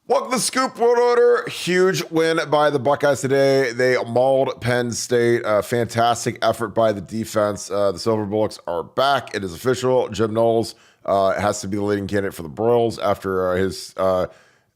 Welcome to the Scoop World Order. Huge win by the Buckeyes today. They mauled Penn State. Fantastic effort by the defense. The Silver Bullets are back. It is official. Jim Knowles has to be the leading candidate for the Broyles after his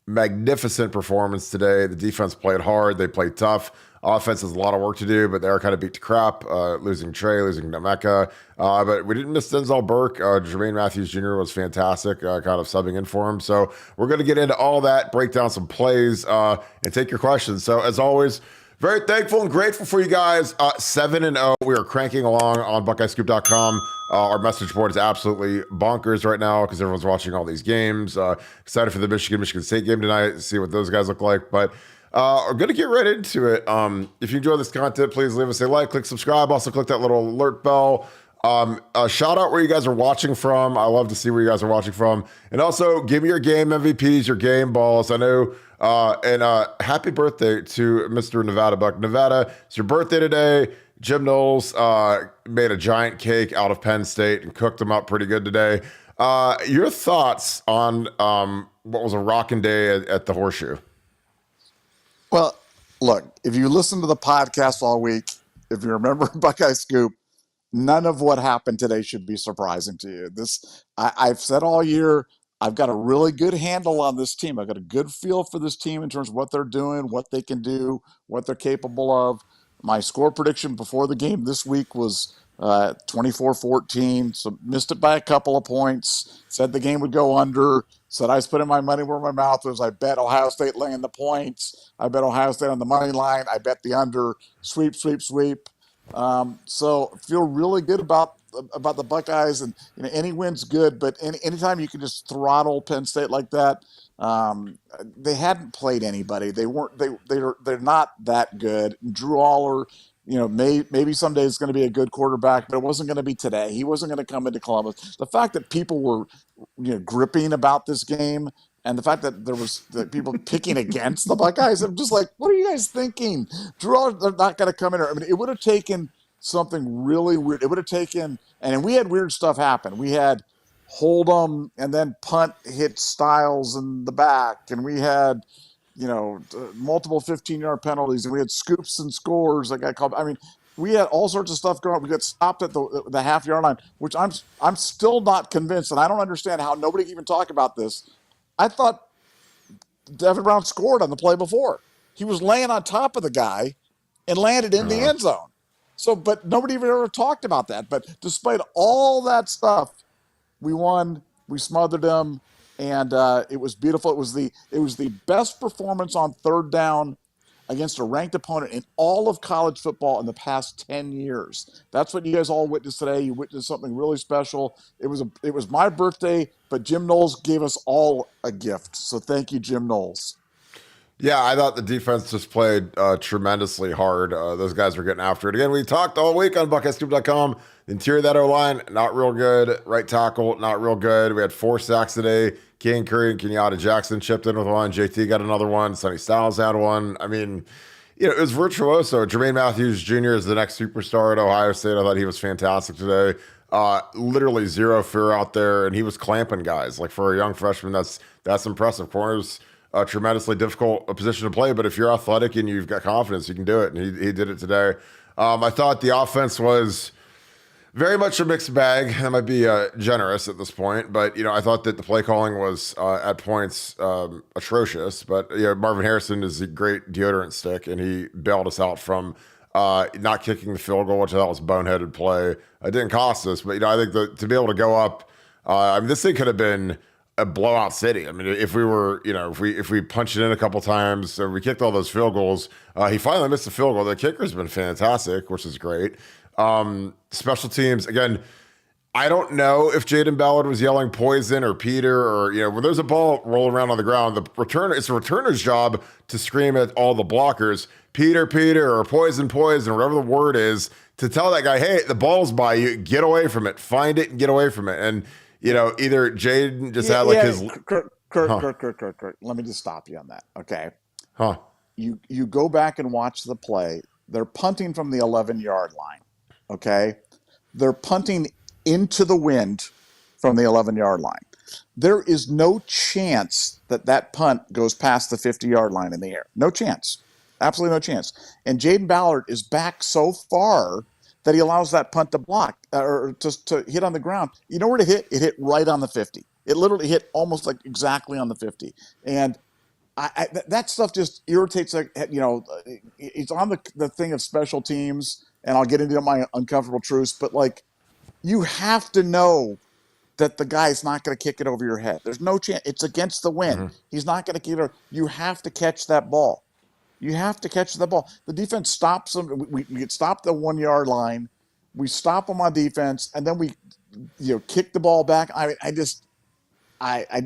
magnificent performance today. The defense played hard. They played tough. Offense has a lot of work to do, but they are kind of beat to crap, losing Trey, losing Nemeka. But we didn't miss Denzel Burke. Jermaine Matthews Jr. was fantastic, kind of subbing in for him. So we're going to get into all that, break down some plays, and take your questions. So as always, very thankful and grateful for you guys. 7-0. We are cranking along on BuckeyesScoop.com. Our message board is absolutely bonkers right now because everyone's watching all these games. Excited for the Michigan State game tonight, see what those guys look like. But we're going to get right into it. If you enjoy this content, please leave us a like, click subscribe. Also, click that little alert bell. Shout out where you guys are watching from. I love to see where you guys are watching from. And also, give me your game MVPs, your game balls. I know. And happy birthday to Mr. Nevada Buck. Nevada, it's your birthday today. Jim Knowles made a giant cake out of Penn State and cooked them up pretty good today. Your thoughts on what was a rocking day at the Horseshoe? Well, look, if you listen to the podcast all week, if you remember Buckeye Scoop, none of what happened today should be surprising to you. I've said all year, I've got a really good handle on this team. I've got a good feel for this team in terms of what they're doing, what they can do, what they're capable of. My score prediction before the game this week was 24-14, so missed it by a couple of points. Said the game would go under. Said I was putting my money where my mouth was. I bet Ohio State laying the points. I bet Ohio State on the money line. I bet the under. Sweep. So feel really good about the Buckeyes, and any win's good. But anytime you can just throttle Penn State like that, they hadn't played anybody. They're not that good. Drew Aller, maybe someday it's going to be a good quarterback, but it wasn't going to be today. He wasn't going to come into Columbus. The fact that people were gripping about this game, and the fact that there was people picking against the Buckeyes, I'm just like, what are you guys thinking? Drew Aller, they're not going to come in here. I mean, it would have taken something really weird. It would have taken, and we had weird stuff happen. We had hold 'em and then punt hit Styles in the back, and we had multiple 15-yard penalties, and we had scoops and scores that got called. I mean, we had all sorts of stuff going on. We got stopped at the half-yard line, which I'm still not convinced, and I don't understand how nobody can even talk about this. I thought Devin Brown scored on the play before. He was laying on top of the guy and landed in the end zone. So, but nobody even ever talked about that. But despite all that stuff, we won. We smothered them. And it was beautiful. It was the best performance on third down against a ranked opponent in all of college football in the past 10 years. That's what you guys all witnessed today. You witnessed something really special. It was my birthday, but Jim Knowles gave us all a gift. So thank you, Jim Knowles. Yeah, I thought the defense just played tremendously hard. Those guys were getting after it. Again, we talked all week on BuckeyesScoop.com. The interior of that O-line, not real good. Right tackle, not real good. We had 4 sacks today. King Curry and Kenyatta Jackson chipped in with one. JT got another one. Sonny Styles had one. I mean, it was virtuoso. Jermaine Matthews Jr. is the next superstar at Ohio State. I thought he was fantastic today. Literally zero fear out there, and he was clamping guys. Like, for a young freshman, that's impressive. Corners, a tremendously difficult position to play, but if you're athletic and you've got confidence, you can do it, and he did it today. I thought the offense was very much a mixed bag. That might be generous at this point, but I thought that the play calling was at points atrocious. But Marvin Harrison is a great deodorant stick, and he bailed us out from not kicking the field goal, which I thought was a boneheaded play. It didn't cost us, but I think to be able to go up, this thing could have been a blowout city. I mean, if we were, if we punched it in a couple times, so we kicked all those field goals. He finally missed the field goal. The kicker's been fantastic, which is great. Special teams, again, I don't know if Jaden Ballard was yelling poison or Peter or, when there's a ball rolling around on the ground, it's the returner's job to scream at all the blockers, Peter, or poison, whatever the word is, to tell that guy, hey, the ball's by you, get away from it, find it and get away from it. And, either Jaden just had his... Kurt, let me just stop you on that, okay? You go back and watch the play. They're punting from the 11-yard line, okay? They're punting into the wind from the 11-yard line. There is no chance that that punt goes past the 50-yard line in the air. No chance. Absolutely no chance. And Jaden Ballard is back so far that he allows that punt to block or to hit on the ground. You know where to hit? It hit right on the 50. It literally hit almost like exactly on the 50. And that stuff just irritates. Like, it's on the thing of special teams, and I'll get into my uncomfortable truths. But like, you have to know that the guy's not going to kick it over your head. There's no chance. It's against the wind. He's not going to kick it over. You have to catch that ball. You have to catch the ball. The defense stops them. We get stopped the 1 yard line. We stop them on defense, and then we, kick the ball back. I mean, I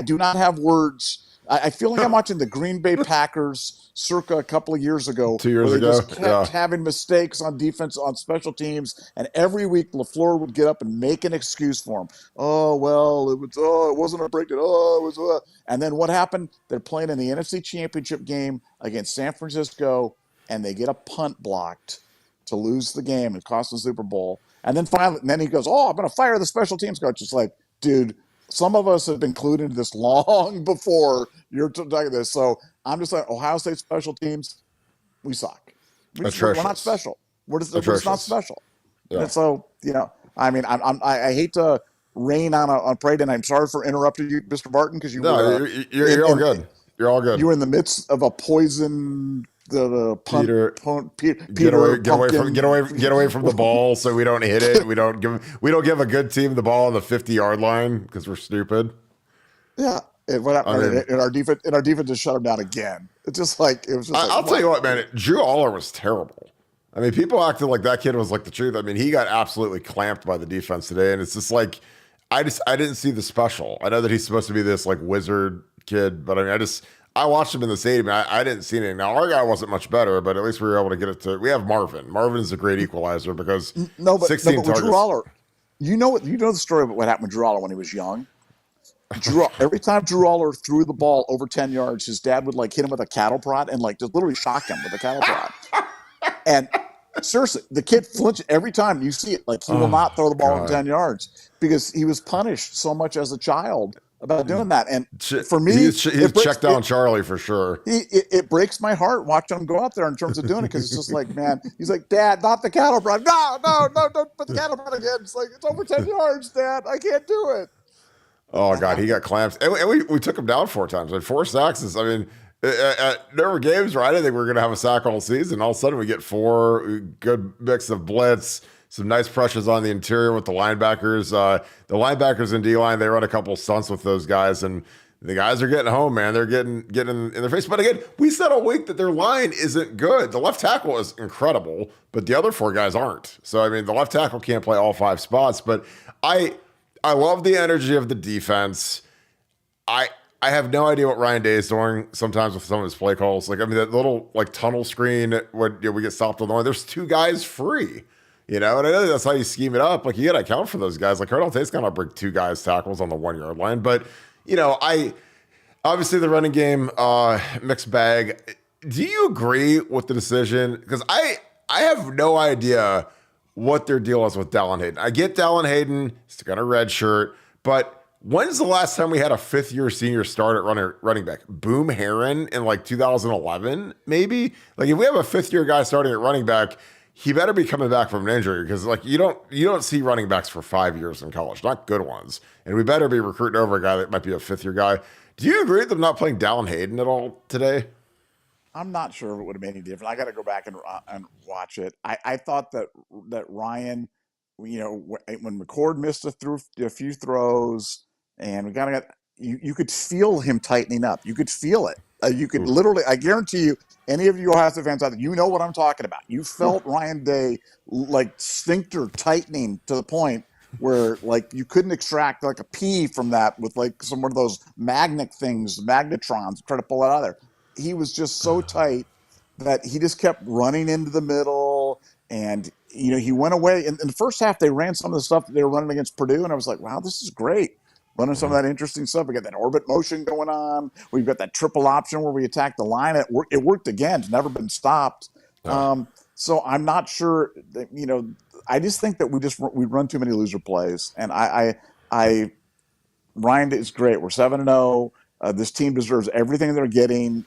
do not have words. I feel like I'm watching the Green Bay Packers circa a couple of years ago. 2 years where they ago. just kept having mistakes on defense, on special teams, and every week LaFleur would get up and make an excuse for him. Oh, well, it wasn't a break. It was. And then what happened? They're playing in the NFC Championship game against San Francisco, and they get a punt blocked to lose the game and cost the Super Bowl. And then finally, he goes, I'm going to fire the special teams coach. It's like, dude, some of us have been clued into this long before you're talking this. So I'm just like, Ohio State special teams, we suck. We're not special. We're just not special. Yeah. And so, I mean, I hate to rain on parade, and I'm sorry for interrupting you, Mr. Barton, because you're all good. You're all good. You were in the midst of a poison. The punt, Peter, get away from the ball so we don't hit it. We don't give a good team the ball on the 50-yard line because we're stupid. Yeah, and what happened? And our defense just shut him down again. It's just like it was. Just I'll tell you what, man. Drew Aller was terrible. I mean, people acted like that kid was like the truth. I mean, he got absolutely clamped by the defense today, and it's just like I didn't see the special. I know that he's supposed to be this like wizard kid, but I mean, I watched him in the stadium. I didn't see anything. Now, our guy wasn't much better, but at least we were able to get it to. We have Marvin. Marvin is a great equalizer because 16 targets. Drew Aller, you know the story about what happened with Drew Aller when he was young. Every time Drew Aller threw the ball over 10 yards, his dad would like hit him with a cattle prod and like just literally shock him with a cattle prod. And seriously, the kid flinches every time you see it. Like he will not throw the ball over 10 yards because he was punished so much as a child about doing that. And for me, he's checked down Charlie for sure. It breaks my heart watching him go out there in terms of doing it because it's just like, man, he's like, Dad, not the cattle prod. No, don't put the cattle prod again. It's like, it's over 10 yards, Dad. I can't do it. Oh, God, he got clamps. And we took him down 4 times. Like 4 sacks is, I mean, there were games where I didn't think we were going to have a sack all season. All of a sudden, we get 4, good mix of blitz, some nice pressures on the interior with the linebackers. The linebackers and D-line, they run a couple stunts with those guys, and the guys are getting home, man. They're getting in their face. But again, we said all week that their line isn't good. The left tackle is incredible, but the other 4 guys aren't. So, I mean, the left tackle can't play all 5 spots, but I love the energy of the defense. I have no idea what Ryan Day is doing sometimes with some of his play calls. Like, I mean, that little like tunnel screen when we get stopped on the line, there's 2 guys free. And I know that's how you scheme it up. Like, you got to account for those guys. Like, Cardell Tate's going to break 2 guys tackles on the 1 yard line. But, obviously the running game, mixed bag. Do you agree with the decision? Because I have no idea what their deal is with Dallin Hayden. I get Dallin Hayden. He's got a red shirt. But when's the last time we had a 5th-year senior start at running back? Boom Herron in like 2011, maybe? Like, if we have a 5th-year guy starting at running back, he better be coming back from an injury because like you don't see running backs for 5 years in college, not good ones. And we better be recruiting over a guy that might be a 5th-year guy. Do you agree with them not playing Dallin Hayden at all today? I'm not sure if it would have made any difference. I got to go back and watch it. I thought that Ryan, when McCord missed a few throws, and we got you could feel him tightening up. You could feel it. You could literally. I guarantee you, any of you Ohio State fans out there, you know what I'm talking about. You felt Ryan Day like sphincter tightening to the point where like you couldn't extract like a pea from that with like some of those magnet things, magnetrons, try to pull it out of there. He was just so tight that he just kept running into the middle, and he went away. In the first half, they ran some of the stuff that they were running against Purdue, and I was like, wow, this is great. Running some of that interesting stuff. We got that orbit motion going on. We've got that triple option where we attack the line. It worked again. It's never been stopped. So I'm not sure that, I just think that we run too many loser plays. And I Ryan is great. We're 7-0. This team deserves everything they're getting.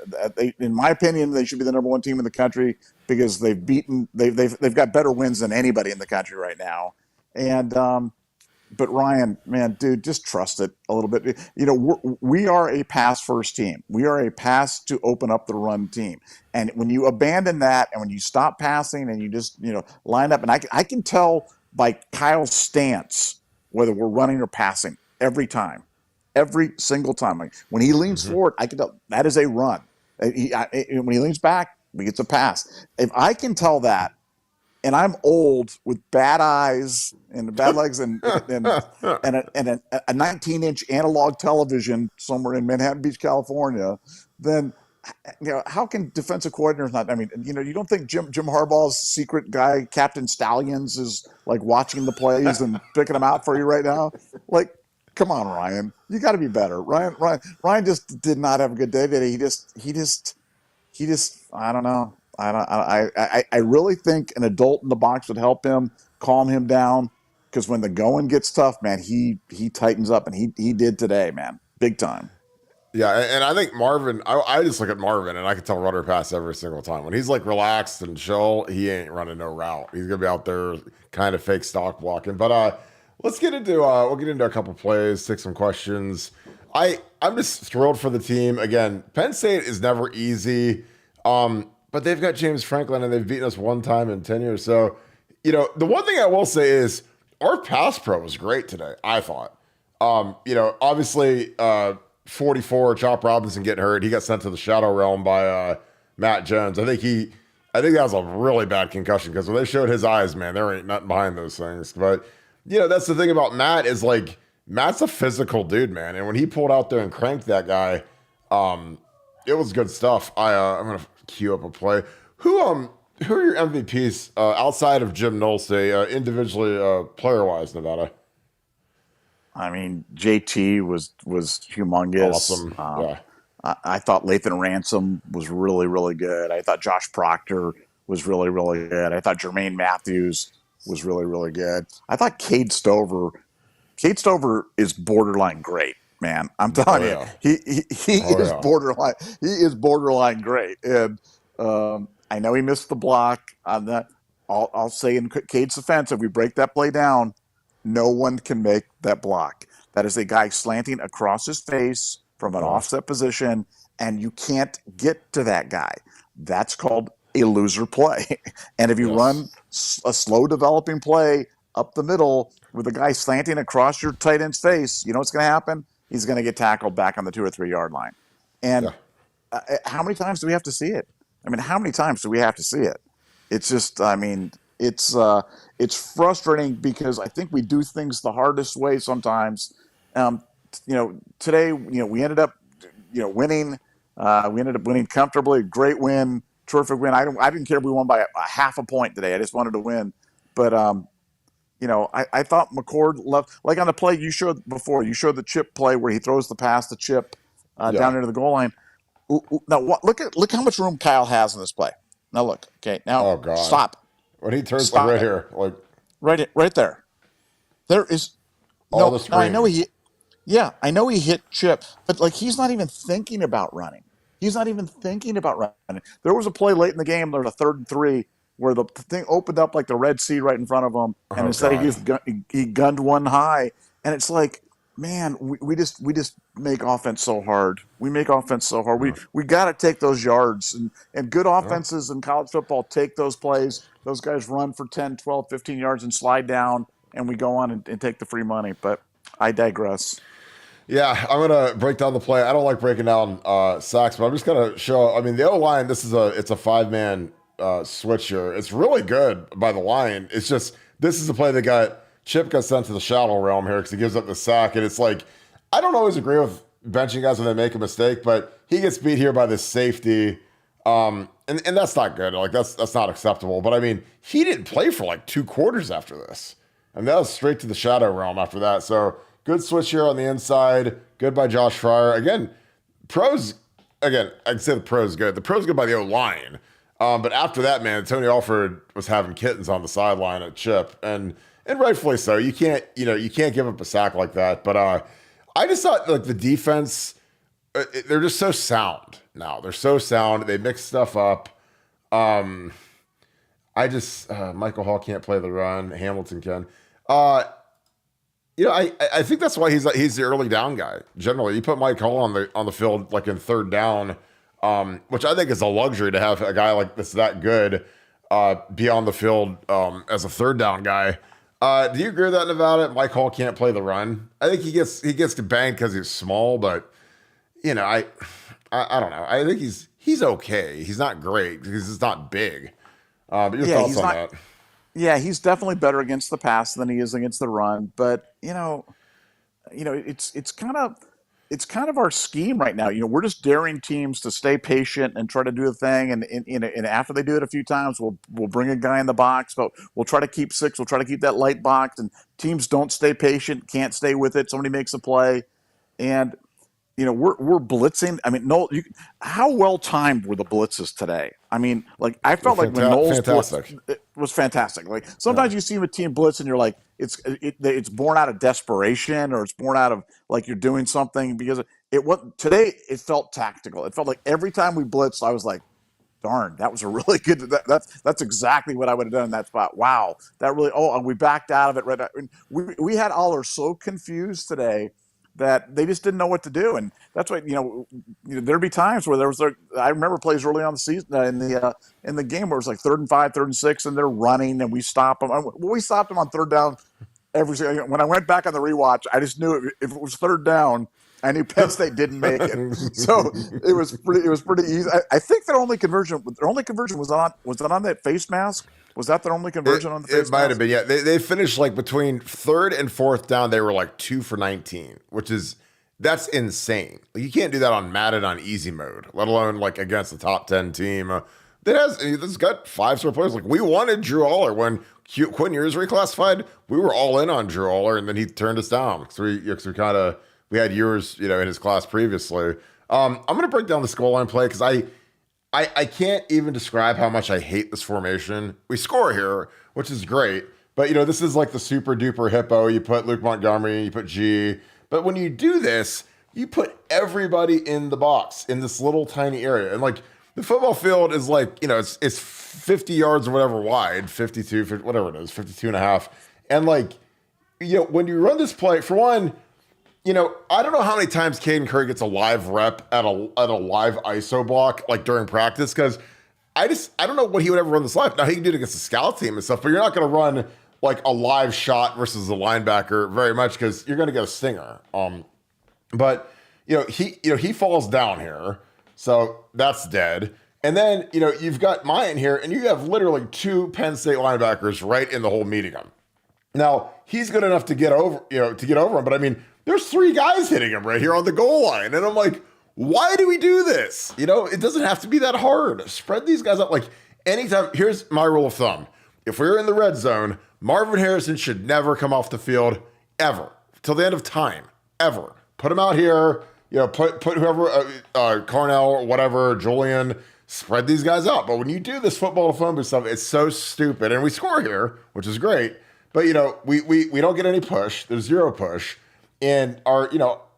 In my opinion, they should be the number one team in the country because they've got better wins than anybody in the country right now. And but Ryan, man, dude, just trust it a little bit. You know, we are a pass first team. We are a pass to open up the run team. And when you abandon that, and when you stop passing, and you just line up, and I can tell by Kyle's stance whether we're running or passing every single time. Like when he leans forward, I can tell that is a run. When he leans back, we get a pass. If I can tell that, and I'm old with bad eyes and bad legs and a 19-inch analog television somewhere in Manhattan Beach, California, then how can defensive coordinators not? I mean, you don't think Jim Harbaugh's secret guy, Captain Stallions, is like watching the plays and picking them out for you right now? Like, come on, Ryan, you got to be better. Ryan just did not have a good day today. He just I don't know. I really think an adult in the box would help him, calm him down, because when the going gets tough, man, he tightens up, and he did today, man, big time. Yeah, and I think Marvin, I just look at Marvin, and I can tell run or pass every single time. When he's like relaxed and chill, he ain't running no route. He's gonna be out there kind of fake stock blocking. But let's get into we'll get into a couple plays, take some questions. I'm just thrilled for the team. Again, Penn State is never easy. But they've got James Franklin, and they've beaten us one time in 10 years. So, the one thing I will say is our pass pro was great today, I thought. Obviously, 44, Chop Robinson getting hurt. He got sent to the shadow realm by Matt Jones. I think that was a really bad concussion, because when they showed his eyes, man, there ain't nothing behind those things. But, that's the thing about Matt is, like, Matt's a physical dude, man. And when he pulled out there and cranked that guy, it was good stuff. I'm going to queue up a play. Who are your MVPs outside of Jim Nolte, individually, player-wise, Nevada? I mean, JT was humongous. Awesome. Yeah. I thought Lathan Ransom was really, really good. I thought Josh Proctor was really, really good. I thought Jermaine Matthews was really, really good. I thought Cade Stover is borderline great, man. I'm telling you, he is borderline. He is borderline great. And I know he missed the block on that. I'll say in Cade's defense, if we break that play down, no one can make that block. That is a guy slanting across his face from an offset position, and you can't get to that guy. That's called a loser play. And if you run a slow developing play up the middle with a guy slanting across your tight end's face, you know what's going to happen? He's going to get tackled back on the 2 or 3 yard line. And how many times do we have to see it? I mean, how many times do we have to see it? It's just, I mean, it's frustrating because I think we do things the hardest way sometimes. Today, we ended up, winning. We ended up winning comfortably. Great win, terrific win. I didn't care if we won by a half a point today. I just wanted to win. But I thought McCord left, like on the play you showed before. You showed the chip play where he throws the pass to Chip down into the goal line. Now look how much room Kyle has in this play. Now look, okay. Now stop. When he turns to right here, like right there, there is all the screen. I know he hit Chip, but like he's not even thinking about running. He's not even thinking about running. There was a play late in the game. There was a 3rd and 3 where the thing opened up like the Red Sea right in front of him, and instead he gunned one high, and it's like, man, we just make offense so hard. We make offense so hard. We got to take those yards, and good offenses in college football take those plays. Those guys run for 10, 12, 15 yards and slide down, and we go on and take the free money. But I digress. Yeah, I'm gonna break down the play. I don't like breaking down sacks, but I'm just gonna show. I mean, the O-line. It's a 5-man switch here. It's really good by the line. It's just this is the play that Chip got sent to the shadow realm here because he gives up the sack, and it's like I don't always agree with benching guys when they make a mistake, but he gets beat here by this safety, and that's not good. Like that's not acceptable. But I mean, he didn't play for like 2 quarters after this, and that was straight to the shadow realm after that. So good switch here on the inside. Good by Josh Fryer. Again, pros. Again, I can say the pros good. The pros good by the O-line. But after that, man, Tony Alford was having kittens on the sideline at Chip, and rightfully so. You can't give up a sack like that. But I just thought like the defense, they're just so sound now. They're so sound. They mix stuff up. Um, I just Michael Hall can't play the run. Hamilton can. I think that's why he's the early down guy. Generally, you put Mike Hall on the field like in third down, which I think is a luxury to have a guy like this that good be on the field as a third down guy. Do you agree with that, Nevada? Mike Hall can't play the run. I think he gets banged because he's small, but I don't know. I think he's okay. He's not great because he's not big. But your thoughts on that? Yeah, he's definitely better against the pass than he is against the run. But it's kind of our scheme right now. We're just daring teams to stay patient and try to do the thing. And after they do it a few times, we'll bring a guy in the box, but we'll try to keep six. We'll try to keep that light box. And teams don't stay patient, can't stay with it. Somebody makes a play, and we're blitzing. I mean, how well timed were the blitzes today? I mean, like I felt like when Knowles fantastic. It was fantastic. Like sometimes you see a team blitz and you're like, it's born out of desperation or it's born out of like you're doing something because today it felt tactical. It felt like every time we blitzed, I was like, darn, that was a really good. That's exactly what I would have done in that spot. Wow, that really. Oh, and we backed out of it right. We had Aller so confused today that they just didn't know what to do, and that's why there'd be times where there was I remember plays early on the season in the game where it was like 3rd and 5, 3rd and 6, and they're running, and we stop them. We stopped them on 3rd down every single. When I went back on the rewatch, I just knew if it was 3rd down, I knew Penn State didn't make it, so it was pretty easy. I think their only conversion was on that face mask. Was that their only conversion on the face mask? It might have been, yeah. They finished like between 3rd and 4th down. They were like 2 for 19, that's insane. Like, you can't do that on Madden on easy mode, let alone like against the top 10 team. This got 5-star players. Like we wanted Drew Aller when Quinn Ewers reclassified. We were all in on Drew Aller, and then he turned us down because we had Ewers, in his class previously. I'm going to break down the goal line play because I can't even describe how much I hate this formation. We score here, which is great. But, this is like the super duper hippo. You put Luke Montgomery, you put G. But when you do this, you put everybody in the box in this little tiny area. And like the football field is like, it's 50 yards or whatever wide, 52, whatever it is, 52 and a half. And like, when you run this play, for one, I don't know how many times Caden Curry gets a live rep at a live ISO block, like during practice, because I don't know what he would ever run this live. Now, he can do it against the scout team and stuff, but you're not going to run like a live shot versus a linebacker very much because you're going to get a stinger. But he falls down here, so that's dead. And then, you've got Mayan here, and you have literally 2 Penn State linebackers right in the hole meeting him. Now, he's good enough to get over him, but I mean, there's 3 guys hitting him right here on the goal line. And I'm like, why do we do this? It doesn't have to be that hard. Spread these guys up. Like anytime, here's my rule of thumb. If we're in the red zone, Marvin Harrison should never come off the field ever till the end of time, ever. Put him out here, put whoever, Carnell or whatever, Julian, spread these guys out. But when you do this football to phone booth stuff, it's so stupid. And we score here, which is great. But, we don't get any push. There's 0 push. And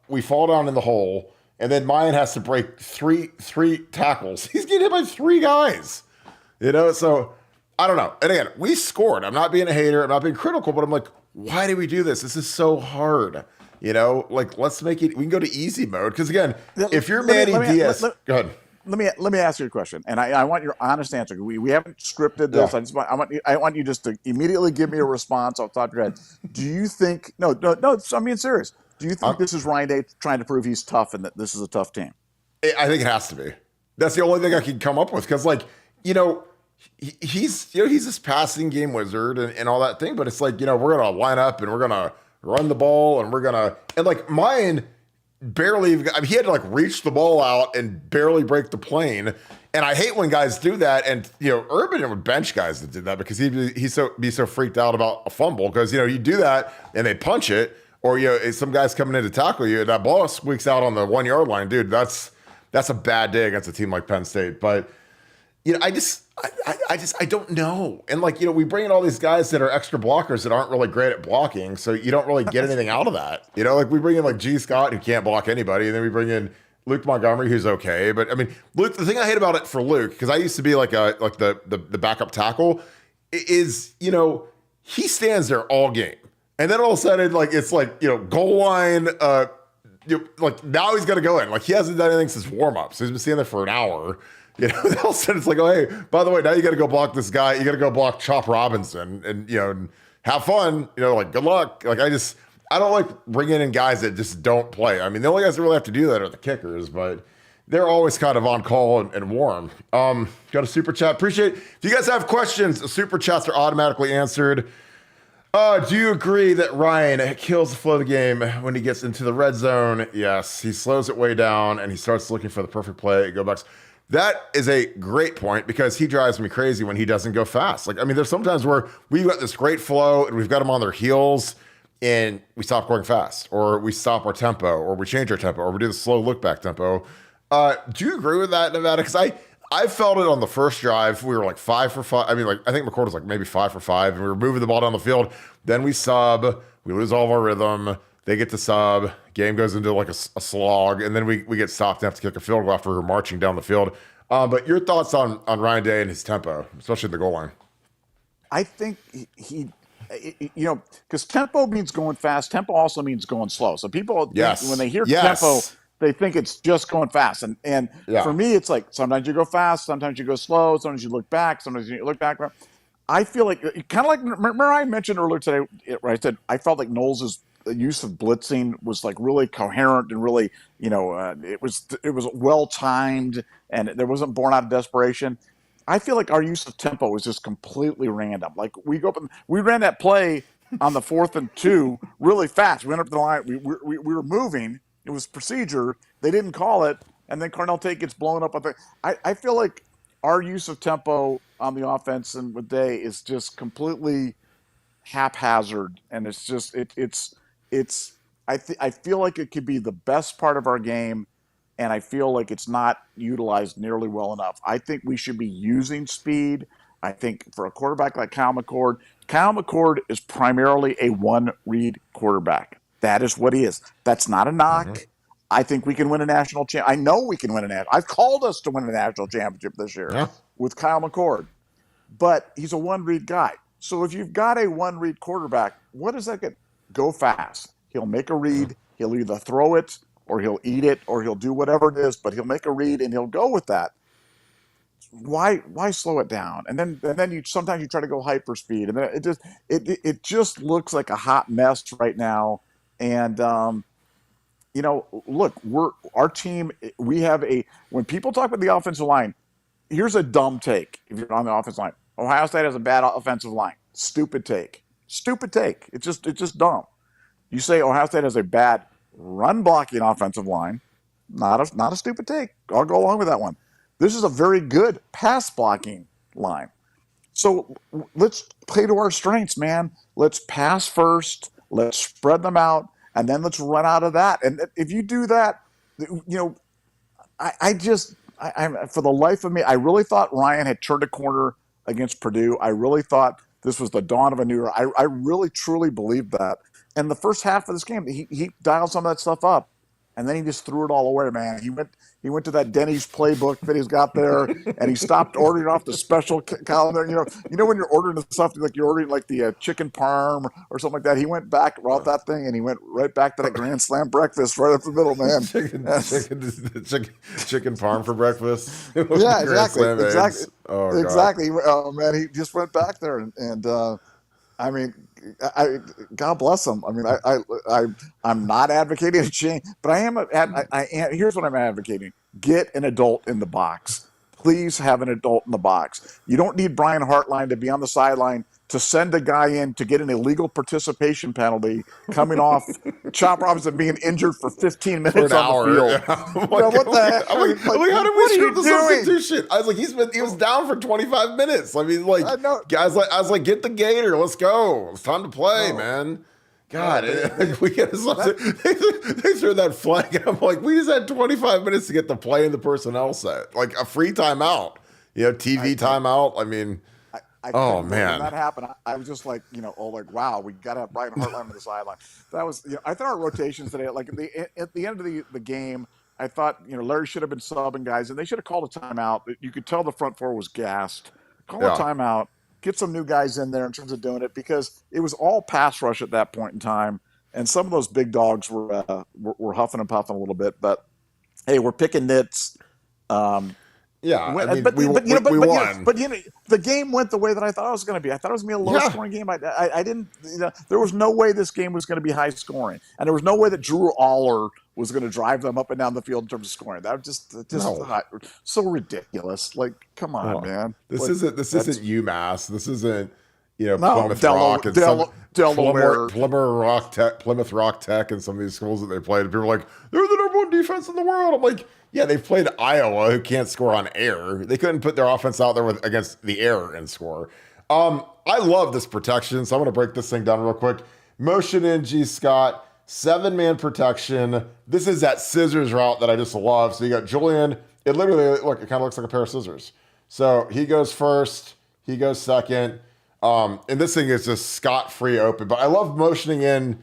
we fall down in the hole, and then Mayan has to break three tackles. He's getting hit by 3 guys, so I don't know. And again, we scored. I'm not being a hater. I'm not being critical, but I'm like, why do we do this? This is so hard. Like let's make it, we can go to easy mode. Cause again, if you're Manny Diaz, go ahead. Let me ask you a question, and I want your honest answer. We haven't scripted this. Yeah. I want you just to immediately give me a response off the top of your head. Do you think? No. I'm being serious. Do you think this is Ryan Day trying to prove he's tough and that this is a tough team? I think it has to be. That's the only thing I can come up with because, like, he's this passing game wizard and all that thing. But it's like we're gonna line up and we're gonna run the ball and like Mayan. Barely, he had to like reach the ball out and barely break the plane. And I hate when guys do that. And Urban would bench guys that did that because he'd be so freaked out about a fumble because you do that and they punch it, or some guys coming in to tackle you, and that ball squeaks out on the 1 yard line, dude. That's a bad day against a team like Penn State. But I don't know. And like, we bring in all these guys that are extra blockers that aren't really great at blocking. So you don't really get anything out of that. Like we bring in like G. Scott, who can't block anybody. And then we bring in Luke Montgomery, who's okay. But I mean, Luke, the thing I hate about it for Luke, because I used to be like the backup tackle, is, he stands there all game. And then all of a sudden, like, it's like, goal line, like now he's got to go in. Like he hasn't done anything since warm-up. So he's been standing there for an hour. All of a sudden it's like, oh, hey, by the way, now you got to go block this guy. You got to go block Chop Robinson and, and have fun, like good luck. Like I don't like bringing in guys that just don't play. I mean, the only guys that really have to do that are the kickers, but they're always kind of on call and warm. Got a super chat. Appreciate it. If you guys have questions, the super chats are automatically answered. Do you agree that Ryan kills the flow of the game when he gets into the red zone? Yes, he slows it way down and he starts looking for the perfect play. Go Bucks. That is a great point because he drives me crazy when he doesn't go fast. Like, I mean, there's sometimes where we've got this great flow and we've got them on their heels and we stop going fast, or we stop our tempo, or we change our tempo, or we do the slow look back tempo. Do you agree with that, Nevada? Because I felt it on the first drive. We were like 5 for 5. I mean, like I think McCord was like maybe 5 for 5, and we were moving the ball down the field. Then we sub, we lose all of our rhythm. They get to sub, game goes into like a slog, and then we get stopped and have to kick a field goal after we're marching down the field. But your thoughts on Ryan Day and his tempo, especially at the goal line? I think he because tempo means going fast. Tempo also means going slow. So people, think when they hear tempo, they think it's just going fast. And for me, it's like sometimes you go fast, sometimes you go slow, sometimes you look back, sometimes you look back. I feel like kind of like, remember I mentioned earlier today, where I said I felt like Knowles' use of blitzing was like really coherent and really, it was well timed and there wasn't born out of desperation. I feel like our use of tempo was just completely random. Like we ran that play on the 4th and 2 really fast. We went up the line. We were moving. It was procedure. They didn't call it, and then Carnell Tate gets blown up. I feel like our use of tempo on the offense and with Day is just completely haphazard, and it's just I feel like it could be the best part of our game, and I feel like it's not utilized nearly well enough. I think we should be using speed. I think for a quarterback like Kyle McCord is primarily a one-read quarterback. That is what he is. That's not a knock. Mm-hmm. I think we can win a national championship. I know we can win a national. I've called us to win a national championship this year with Kyle McCord. But he's a one-read guy. So if you've got a one-read quarterback, what does that get? Go fast. He'll make a read. He'll either throw it or he'll eat it or he'll do whatever it is, but he'll make a read and he'll go with that. Why slow it down? And then you sometimes you try to go hyper speed, and then it just looks like a hot mess right now. And look, our team. We have when people talk about the offensive line, here's a dumb take. If you're on the offensive line, Ohio State has a bad offensive line. Stupid take. It's just dumb. You say Ohio State has a bad run blocking offensive line. Not a stupid take. I'll go along with that one. This is a very good pass blocking line. So let's play to our strengths, man. Let's pass first. Let's spread them out, and then let's run out of that. And if you do that, I for the life of me, I really thought Ryan had turned a corner against Purdue. I really thought this was the dawn of a new era. I really, truly believed that. And the first half of this game, he dialed some of that stuff up, and then he just threw it all away, man. He went to that Denny's playbook that he's got there, and he stopped ordering off the special calendar. You know when you're ordering the stuff, like you're ordering like the chicken parm or something like that. He went back, brought that thing, and he went right back to that Grand Slam breakfast right up the middle, man. chicken parm for breakfast. Yeah, exactly. Oh, exactly. Oh, man, he just went back there, and I mean, God bless him. I mean, I'm not advocating a change, but I am. Here's what I'm advocating: get an adult in the box. Please have an adult in the box. You don't need Brian Hartline to be on the sideline to send a guy in to get an illegal participation penalty coming off Chop Robinson being injured for 15 minutes on the field. Yeah. What the heck? I'm like, how did we screw the substitution? I was like, he was down for 25 minutes. I mean, like, guys, I was like, get the gator. Let's go. It's time to play, man. God, we get they threw that flag. I'm like, we just had 25 minutes to get the play in the personnel set, like a free timeout. TV timeout. I mean, I oh couldn't believe when man, that happened. I was just like, wow, we got to have Brian Hartline on the sideline. That was, I thought our rotations today, like at the end of the game, I thought, Larry should have been subbing guys, and they should have called a timeout. You could tell the front four was gassed. Call a yeah. timeout, get some new guys in there in terms of doing it, because it was all pass rush at that point in time, and some of those big dogs were huffing and puffing a little bit. But hey, we're picking nits. Yeah, I mean, but we won. The game went the way that I thought it was going to be. I thought it was going to be a low scoring game. I didn't. There was no way this game was going to be high scoring, and there was no way that Drew Aller was going to drive them up and down the field in terms of scoring. That was just so ridiculous. Like, come on, man. This isn't UMass. This isn't Plymouth Rock and Delaware, Plymouth Rock Tech, and some of these schools that they played. People are like, they're the number one defense in the world. I'm like, yeah, they played Iowa, who can't score on air. They couldn't put their offense out there against the air and score. I love this protection, so I'm going to break this thing down real quick. Motion in G. Scott, 7-man protection. This is that scissors route that I just love. So you got Julian. It literally, look, it kind of looks like a pair of scissors. So he goes first, he goes second. And this thing is just scot-free open. But I love motioning in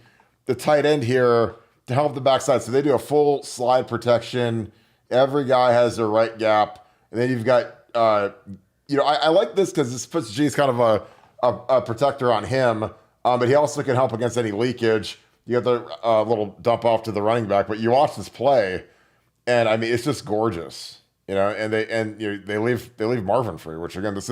the tight end here to help the backside. So they do a full slide protection. Every guy has their right gap. And then you've got, I like this because this puts G as kind of a protector on him. But he also can help against any leakage. You got the little dump off to the running back. But you watch this play, and I mean, it's just gorgeous. And they leave Marvin free, which again, this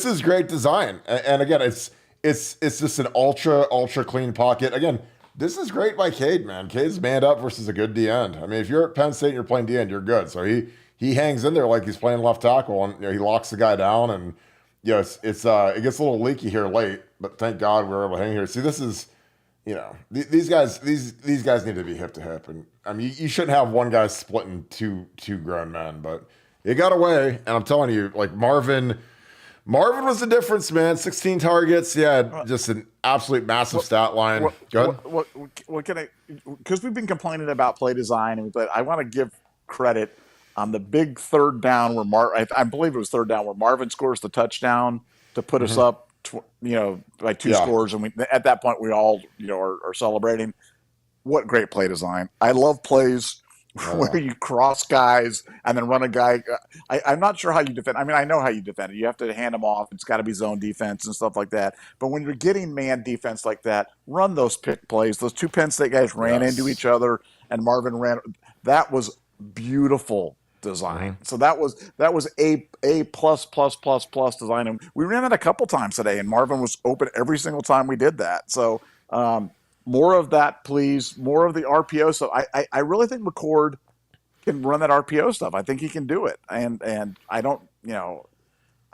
is great design. And again, it's just an ultra clean pocket. Again, this is great by Cade, man. Cade's manned up versus a good D end. I mean, if you're at Penn State and you're playing D end, you're good. So he hangs in there like he's playing left tackle, and he locks the guy down. And it gets a little leaky here late, but thank God we were able to hang here. See, this is these guys need to be hip to hip, and I mean you shouldn't have one guy splitting two grown men, but it got away. And I'm telling you, like Marvin was the difference, man. 16 targets. Yeah, just an absolute massive stat line. Go ahead. What can I? Because we've been complaining about play design, but I want to give credit on the big third down where I believe it was third down where Marvin scores the touchdown to put us up, by 2 scores, and at that point we all are celebrating. What great play design! I love plays where you cross guys and then run a guy. I'm not sure how you defend. I mean, I know how you defend it. You have to hand them off. It's got to be zone defense and stuff like that. But when you're getting man defense like that, run those pick plays. Those 2 Penn State guys ran into each other, and Marvin ran. That was beautiful design. So that was a plus design. And we ran it a couple times today, and Marvin was open every single time we did that. So, more of that, please. More of the RPO stuff. I really think McCord can run that RPO stuff. I think he can do it. And I don't,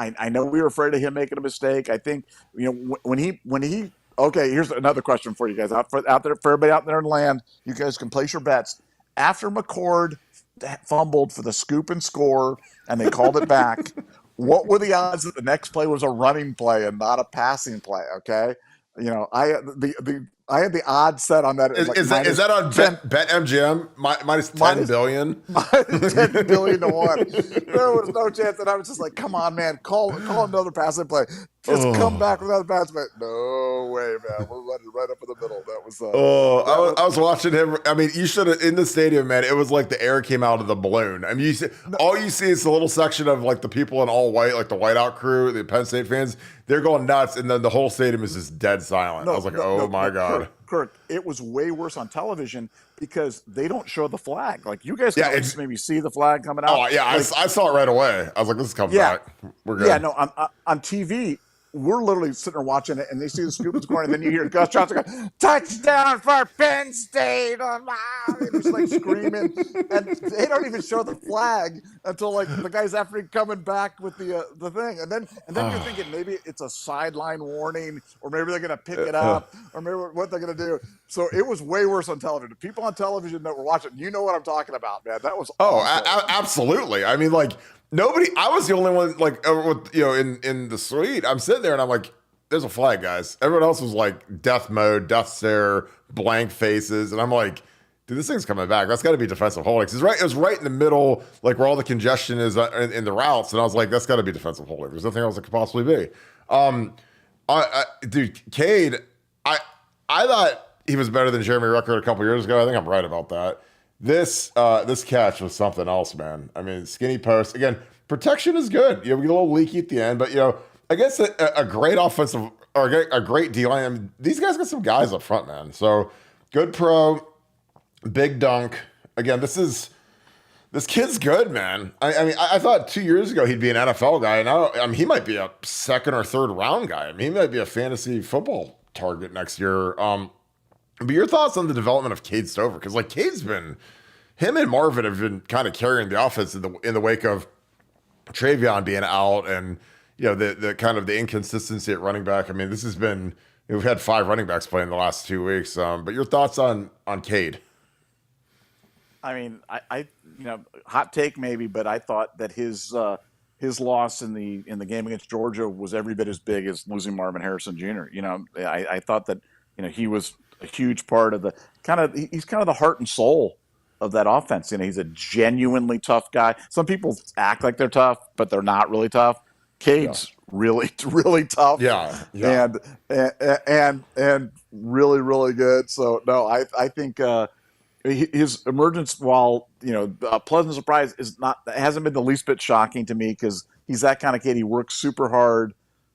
I know we were afraid of him making a mistake. I think, when he okay, here's another question for you guys out there, for everybody out there in land. You guys can place your bets. After McCord fumbled for the scoop and score, and they called it back, what were the odds that the next play was a running play and not a passing play? Okay. I had the odds set on that. Is that on BetMGM? Minus 10 billion? Minus 10 billion to 1. There was no chance. And I was just like, come on, man. Call another passing play. Just come back with another passing play. No way, man. We're running right up in the middle. That was. I was watching him. I mean, you should have, in the stadium, man, it was like the air came out of the balloon. I mean, all you see is a little section of like the people in all white, like the whiteout crew, the Penn State fans. They're going nuts. And then the whole stadium is just dead silent. I was like, my God. Kirk, it was way worse on television because they don't show the flag. Like, you guys can maybe see the flag coming out. Oh, yeah, I saw it right away. I was like, this is coming back. We're good. Yeah, no, on TV, we're literally sitting there watching it, and they see the scoop and scoring, and then you hear Gus Johnson go, touchdown for Penn State. They're just like screaming, and they don't even show the flag until like the guys after coming back with the thing, and then you're thinking maybe it's a sideline warning, or maybe they're gonna pick it up, or maybe what they're gonna do. So it was way worse on television. People on television that were watching, you know what I'm talking about, man. That was awesome. Absolutely. I mean, like. I was the only one like in the suite. I'm sitting there and I'm like, there's a flag, guys. Everyone else was like death mode, death stare, blank faces. And I'm like, dude, this thing's coming back. That's got to be defensive holding. It was right in the middle, like where all the congestion is in the routes. And I was like, that's got to be defensive holding. There's nothing else it could possibly be. Dude, Cade, I thought he was better than Jeremy Ruckert a couple years ago. I think I'm right about that. This catch was something else, man. I mean, skinny post. Again, protection is good. We get a little leaky at the end, but, against a great offensive or a great D-line, I mean, these guys got some guys up front, man. So good pro, big dunk. Again, this kid's good, man. I thought 2 years ago he'd be an NFL guy. Now, he might be a second or third round guy. I mean, he might be a fantasy football target next year. But your thoughts on the development of Cade Stover? Because him and Marvin have been kind of carrying the offense in the wake of Travion being out, and the kind of the inconsistency at running back. I mean, this has been, we've had 5 running backs play in the last 2 weeks. But your thoughts on Cade? I mean, I hot take maybe, but I thought that his loss in the game against Georgia was every bit as big as losing Marvin Harrison Jr. I thought that he was a huge part of he's kind of the heart and soul of that offense. He's a genuinely tough guy. Some people act like they're tough, but they're not really tough. Cade's really, really tough. Yeah. And really, really good. So no, I think his emergence, while a pleasant surprise, hasn't been the least bit shocking to me, because he's that kind of kid. He works super hard.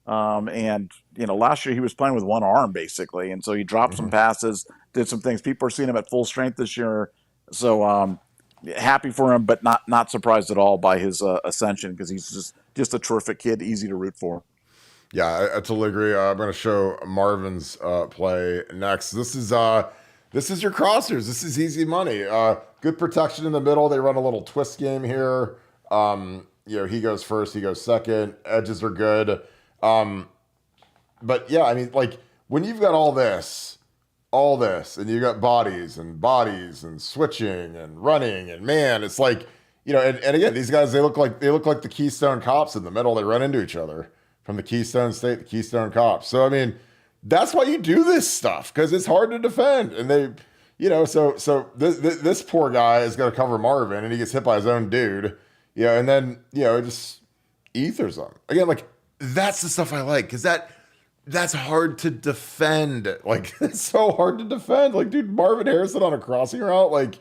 And last year he was playing with one arm basically, and so he dropped some passes, did some things. People are seeing him at full strength this year, so happy for him, but not surprised at all by his ascension, because he's just a terrific kid, easy to root for. Yeah, I totally agree. I'm going to show Marvin's play next. This is your crossers. This is easy money. Good protection in the middle. They run a little twist game here. He goes first, he goes second. Edges are good. But yeah, I mean, when you've got all this, and you got bodies and switching and running, and man, it's and again, these guys, they look like the Keystone Cops in the middle. They run into each other from the Keystone State, the Keystone Cops. So, I mean, that's why you do this stuff, because it's hard to defend. And they, so this poor guy is going to cover Marvin, and he gets hit by his own dude, and then, it just ethers him. Again, that's the stuff I like, because that's hard to defend. It's so hard to defend. Dude, Marvin Harrison on a crossing route,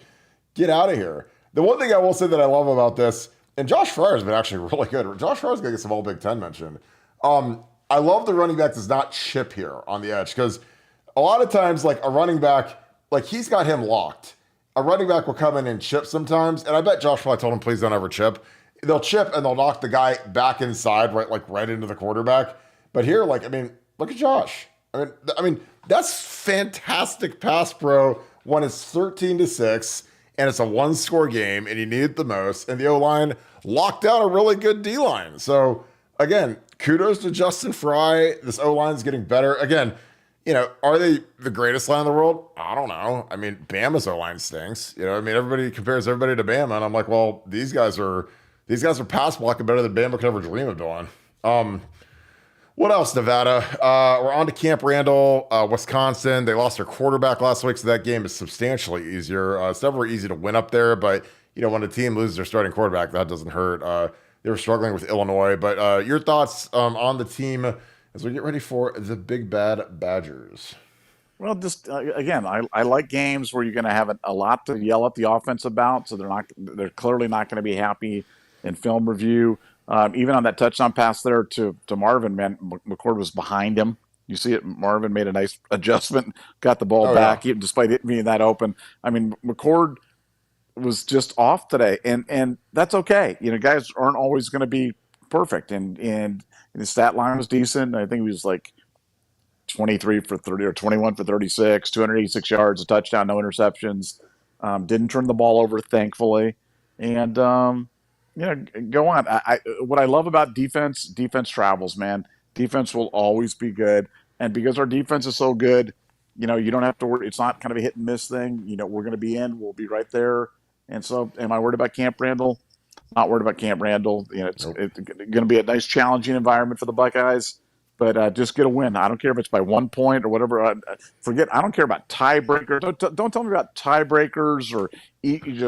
get out of here. The one thing I will say that I love about this, and Josh Fryer's been actually really good. Josh Fryer's going to get some All Big Ten mention. I love the running back does not chip here on the edge, because a lot of times, a running back, he's got him locked. A running back will come in and chip sometimes, and I bet Josh probably told him, please don't ever chip. They'll chip and they'll knock the guy back inside, right into the quarterback. But here, look at Josh. I mean, that's fantastic pass pro when it's 13-6 and it's a 1-score game and you need it the most, and the O-line locked down a really good D-line. So again, kudos to Justin Fry. This O-line's getting better. Again, are they the greatest line in the world? I don't know. I mean, Bama's O-line stinks. Everybody compares everybody to Bama, and I'm like, well, these guys are pass blocking better than Bama could ever dream of doing. What else, Nevada? We're on to Camp Randall, Wisconsin. They lost their quarterback last week, so that game is substantially easier. It's never easy to win up there, but when a team loses their starting quarterback, that doesn't hurt. They were struggling with Illinois, but your thoughts on the team as we get ready for the Big Bad Badgers? Well, just again, I like games where you're going to have a lot to yell at the offense about, so they're clearly not going to be happy in film review. Even on that touchdown pass there to Marvin, man, McCord was behind him. You see it. Marvin made a nice adjustment, got the ball back, even despite it being that open. I mean, McCord was just off today, and that's okay. Guys aren't always going to be perfect, and his stat line was decent. I think he was 23 for 30 or 21 for 36, 286 yards, a touchdown, no interceptions. Didn't turn the ball over, thankfully, and go on. What I love about defense travels, man. Defense will always be good, and because our defense is so good, you don't have to worry. It's not kind of a hit and miss thing. We're going to be in. We'll be right there. And so, am I worried about Camp Randall? Not worried about Camp Randall. It's going to be a nice, challenging environment for the Buckeyes. but just get a win. I don't care if it's by 1 point or whatever. Forget. I don't care about tiebreakers. Don't tell me about tiebreakers or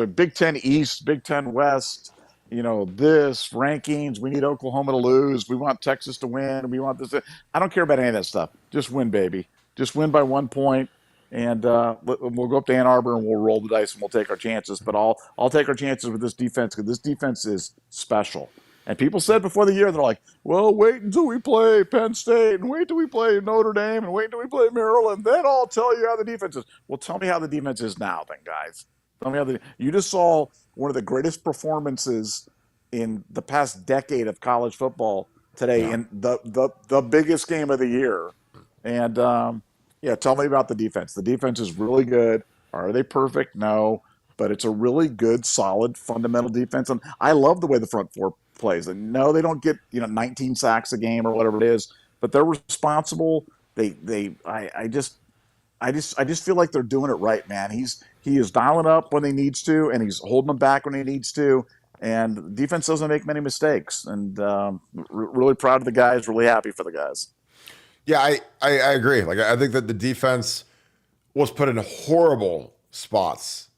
Big Ten East, Big Ten West. This rankings. We need Oklahoma to lose. We want Texas to win. We want this. I don't care about any of that stuff. Just win, baby. Just win by 1 point. And we'll go up to Ann Arbor and we'll roll the dice and we'll take our chances. But I'll take our chances with this defense because this defense is special. And people said before the year, they're like, well, wait until we play Penn State and wait till we play Notre Dame and wait until we play Maryland. Then I'll tell you how the defense is. Well, tell me how the defense is now then, guys. Tell me how you just saw one of the greatest performances in the past decade of college football today in the biggest game of the year. And, tell me about the defense. The defense is really good. Are they perfect? No. But it's a really good, solid, fundamental defense. And I love the way the front four plays. And no, they don't get 19 sacks a game or whatever it is, but they're responsible. I just feel like they're doing it right, man. He is dialing up when he needs to, and he's holding them back when he needs to. And the defense doesn't make many mistakes. And really proud of the guys. Really happy for the guys. Yeah, I agree. Like, I think that the defense was put in horrible spots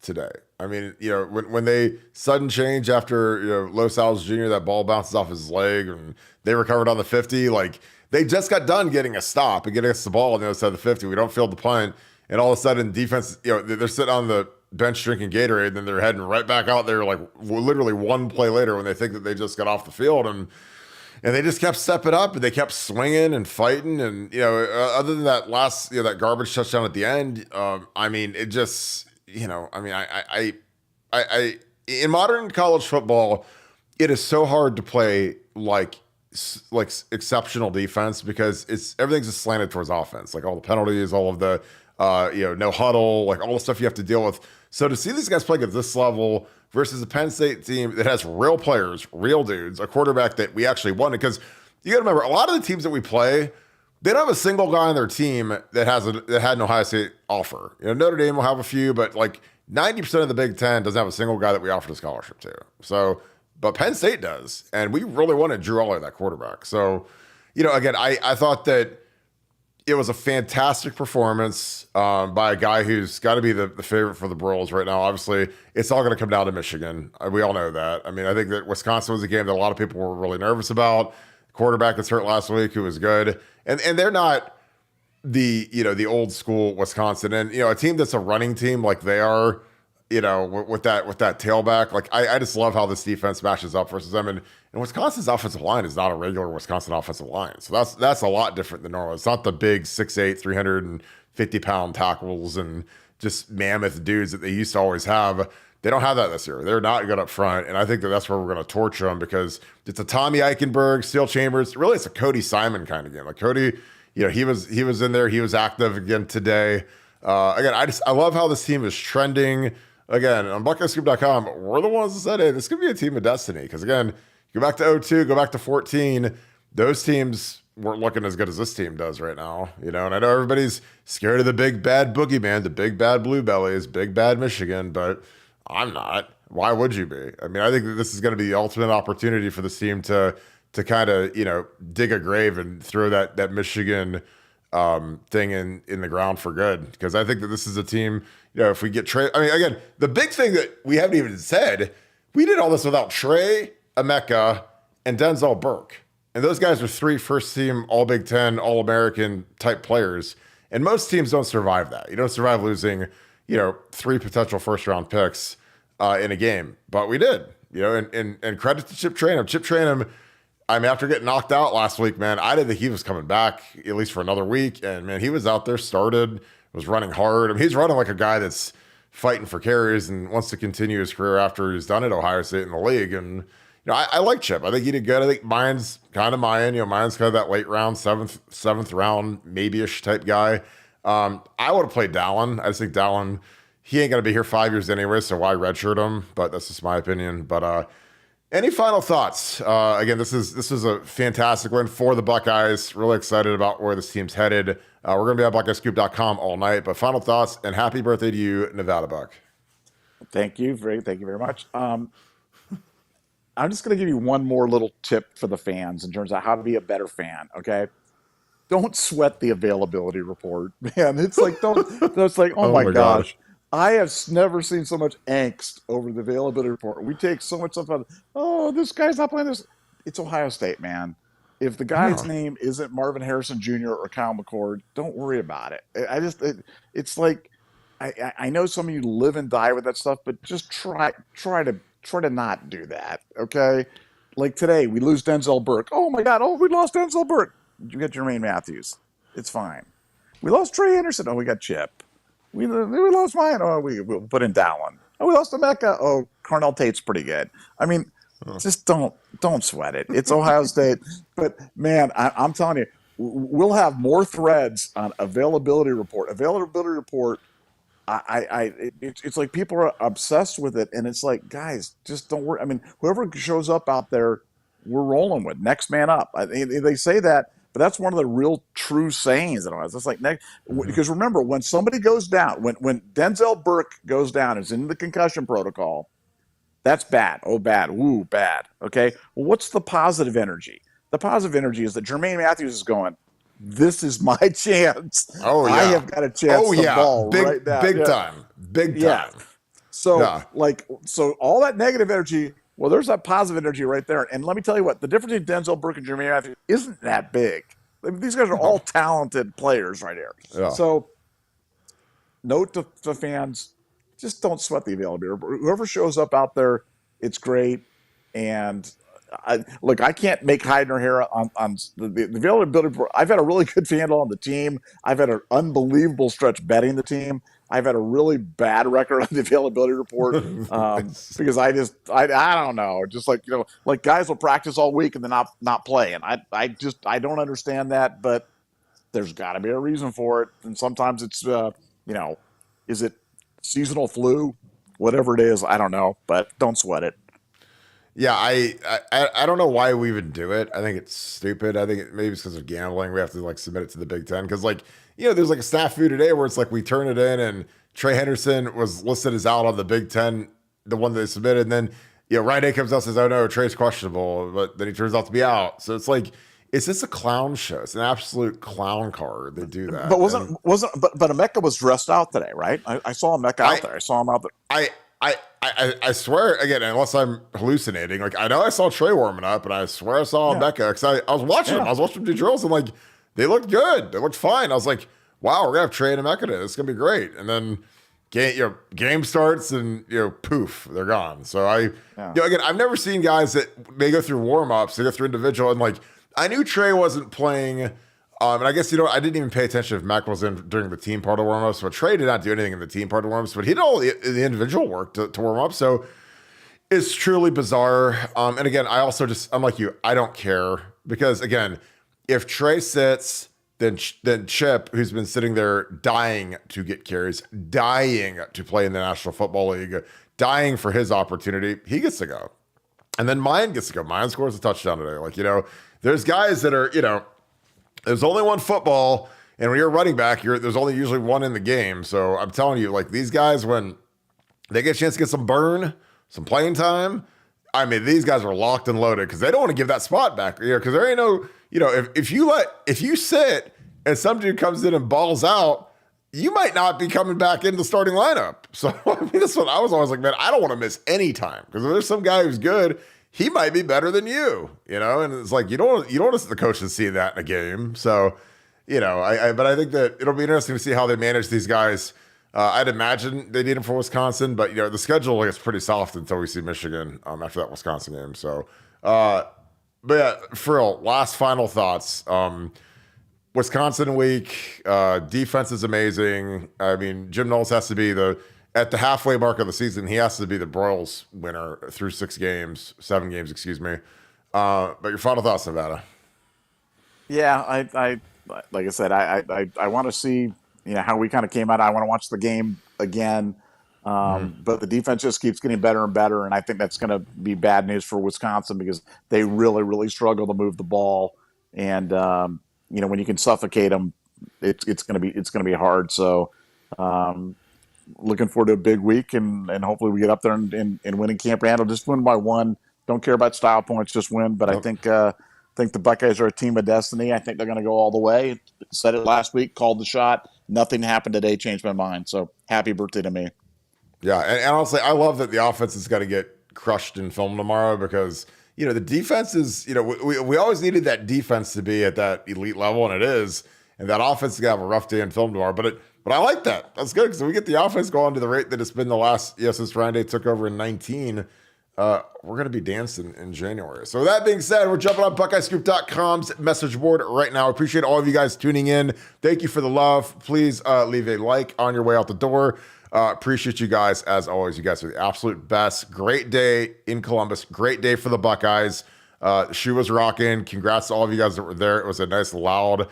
today. I mean, when they sudden change after, Los Alves Jr., that ball bounces off his leg and they recovered on the 50, like they just got done getting a stop and getting us the ball on the other side of the 50. We don't field the punt. And all of a sudden defense, they're sitting on the bench drinking Gatorade and then they're heading right back out there like literally one play later when they think that they just got off the field. And they just kept stepping up and they kept swinging and fighting. And, other than that last, that garbage touchdown at the end, I mean, it just, I in modern college football, it is so hard to play like exceptional defense because everything's just slanted towards offense, like all the penalties, all of the, no huddle, like all the stuff you have to deal with. So to see these guys playing at this level versus a Penn State team that has real players, real dudes, a quarterback that we actually won, because you got to remember, a lot of the teams that we play, they don't have a single guy on their team that had an Ohio State offer. Notre Dame will have a few, but like 90% of the Big Ten doesn't have a single guy that we offered a scholarship to. So, but Penn State does, and we really wanted Drew Aller, that quarterback. So, again, I thought that it was a fantastic performance by a guy who's got to be the favorite for the Broyles right now. Obviously, it's all going to come down to Michigan. We all know that. I mean, I think that Wisconsin was a game that a lot of people were really nervous about. Quarterback that's hurt last week, who was good, and they're not the old school Wisconsin, and a team that's a running team like they are, with that tailback. Like I just love how this defense matches up versus them. And Wisconsin's offensive line is not a regular Wisconsin offensive line. So that's a lot different than normal. It's not the big 6'8", 350-pound tackles and just mammoth dudes that they used to always have. They don't have that this year. They're not good up front. And I think that's where we're going to torture them because it's a Tommy Eichenberg, Steel Chambers. Really, it's a Cody Simon kind of game. Like Cody, he was in there. He was active again today. Again, I love how this team is trending. Again, on BuckeyesScoop.com, we're the ones that said, hey, this could be a team of destiny. Because again, go back to 2002, go back to 2014, those teams weren't looking as good as this team does right now. And I know everybody's scared of the big bad boogeyman, the big bad blue bellies, big bad Michigan, but I'm not. Why would you be? I mean, I think that this is going to be the ultimate opportunity for this team to kind of, dig a grave and throw that Michigan thing in the ground for good. Because I think that this is a team, if we get Trey, I mean, again, the big thing that we haven't even said, we did all this without Trey, Emeka, and Denzel Burke. And those guys are 3 first-team All-Big Ten, All-American type players. And most teams don't survive that. You don't survive losing, 3 potential first-round picks in a game. But we did, and credit to Chip Trayanum. Chip Trayanum, I mean, after getting knocked out last week, man, I didn't think he was coming back, at least for another week. And, man, he was out there, started, was running hard. I mean, he's running like a guy that's fighting for carries and wants to continue his career after he's done at Ohio State in the league. And, I like Chip. I think he did good. I think Mine's kind of Mayan. Mine's kind of that late round, seventh round, maybe-ish type guy. I would have played Dallin. I just think Dallin, he ain't going to be here 5 years anyway, so why redshirt him? But that's just my opinion. But any final thoughts? Again, this is a fantastic win for the Buckeyes. Really excited about where this team's headed. We're going to be at BuckeyesScoop.com all night. But final thoughts and happy birthday to you, Nevada Buck. Thank you very much. I'm just going to give you one more little tip for the fans in terms of how to be a better fan. Okay, don't sweat the availability report, man. It's like don't. It's like, oh Oh my my god. gosh, I have never seen so much angst over the availability report. We take so much stuff out. Oh, this guy's not playing this. It's Ohio State, man. If the guy's No. name isn't Marvin Harrison Jr. or Kyle McCord, don't worry about it. It's like I know some of you live and die with that stuff, but just try to not do that. Okay, like today we lose Denzel Burke. Oh my God! Oh, we lost Denzel Burke. You got Jermaine Matthews. It's fine. We lost Trey Anderson. Oh, we got Chip. We lost mine. Oh, we'll put in Dallin. Oh, we lost Emeka. Oh, Carnell Tate's pretty good. I mean, just don't sweat it. It's Ohio State. But man, I'm telling you, we'll have more threads on availability report. Availability report. It's like people are obsessed with it, and it's like, guys, just don't worry. I mean, whoever shows up out there, we're rolling with. Next man up. They say that, but that's one of the real true sayings that it's like Mhm. because remember, when somebody goes down, when Denzel Burke goes down, is in the concussion protocol. That's bad. Oh, bad. Ooh, bad. Okay. Well, what's the positive energy? The positive energy is that Jermaine Matthews is going, this is my chance. Oh I yeah. have got a chance Oh to yeah. ball right now. Big Yeah. time. Big Yeah. time. So, Yeah. so all that negative energy, well, there's that positive energy right there. And let me tell you what, the difference between Denzel Burke and Jermaine Matthews isn't that big. I mean, these guys are all No. talented players right here. Yeah. So, note to fans, just don't sweat the availability. Whoever shows up out there, it's great. And I can't make hide nor hair on the availability. I've had a really good handle on the team. I've had an unbelievable stretch betting the team. I've had a really bad record on the availability report Nice. because I don't know, just like like guys will practice all week and then not play, and I don't understand that, but there's got to be a reason for it, and sometimes it's is it seasonal flu, whatever it is, I don't know, but don't sweat it. Yeah, I don't know why we even do it. I think it's stupid. I think maybe it's because of gambling. We have to like submit it to the Big Ten because there's like a snafu today where it's like we turn it in and Trey Henderson was listed as out on the Big Ten, the one they submitted, and then Ryan Day comes out and says, "Oh no, Trey's questionable," but then he turns out to be out. So it's like it's just a clown show. It's an absolute clown car. They do that. But And but Emeka was dressed out today, right? I saw Emeka out I there. I saw him out there. I I swear again, unless I'm hallucinating, like I know I saw Trey warming up, and I swear I saw Yeah, Becca because I was watching them. yeah. I was watching them do drills, and like they looked good. They looked fine. I was like, wow, we're gonna have Trey and Emeka today. It's gonna be great. And then game starts, and poof, they're gone. So Yeah. again, I've never seen guys that they go through warm ups, they go through individual, and like I knew Trey wasn't playing. And I guess, I didn't even pay attention if Mac was in during the team part of warm-ups, but Trey did not do anything in the team part of warm-ups, but he did all the individual work to warm up. So it's truly bizarre. And again, I'm like you, I don't care because again, if Trey sits, then Chip, who's been sitting there dying to get carries, dying to play in the National Football League, dying for his opportunity, he gets to go. And then Mayan gets to go. Mayan scores a touchdown today. Like, there's guys that are, there's only one football, and when you're a running back, there's only usually one in the game. So I'm telling you, like these guys, when they get a chance to get some burn, some playing time, I mean, these guys are locked and loaded because they don't want to give that spot back. Because there ain't no, if you sit and some dude comes in and balls out, you might not be coming back in the starting lineup. So I mean, that's what I was always like, man, I don't want to miss any time because if there's some guy who's good, he might be better than you, and it's like you don't want the coaches see that in a game. So, but I think that it'll be interesting to see how they manage these guys. I'd imagine they need them for Wisconsin, but the schedule gets pretty soft until we see Michigan after that Wisconsin game. So, but yeah, Frill, last final thoughts. Wisconsin week, defense is amazing. I mean, Jim Knowles has to be at the halfway mark of the season, he has to be the Broyles winner through 7 games, excuse me. But your final thoughts, Nevada? Yeah, I like I said, I want to see how we kind of came out. I want to watch the game again, but the defense just keeps getting better and better, and I think that's going to be bad news for Wisconsin because they really really struggle to move the ball, and when you can suffocate them, it's going to be hard. So. Looking forward to a big week and hopefully we get up there and winning Camp Randall. Just win by one, Don't care about style points, just win. But I think the Buckeyes are a team of destiny. I think they're going to go all the way. Said it last week, called the shot. Nothing happened today, changed my mind. So happy birthday to me. Yeah, and honestly, I love that the offense is going to get crushed in film tomorrow because, the defense is, we always needed that defense to be at that elite level, and it is. And that offense is going to have a rough day in film tomorrow. But I like that. That's good because we get the offense going to the rate that it's been the last, since Ryan Day took over in 19. We're going to be dancing in January. So that being said, we're jumping on BuckeyesScoop.com's message board right now. I appreciate all of you guys tuning in. Thank you for the love. Please leave a like on your way out the door. Appreciate you guys as always. You guys are the absolute best. Great day in Columbus. Great day for the Buckeyes. Shoe was rocking. Congrats to all of you guys that were there. It was a nice, loud,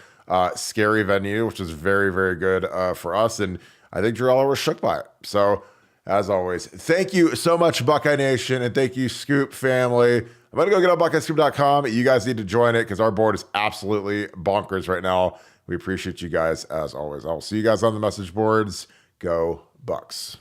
scary venue, which was very, very good for us. And I think Drew Eller was shook by it. So as always, thank you so much, Buckeye Nation, and thank you, Scoop family. I'm going to go get on BuckeyesScoop.com. You guys need to join it because our board is absolutely bonkers right now. We appreciate you guys as always. I'll see you guys on the message boards. Go Bucks.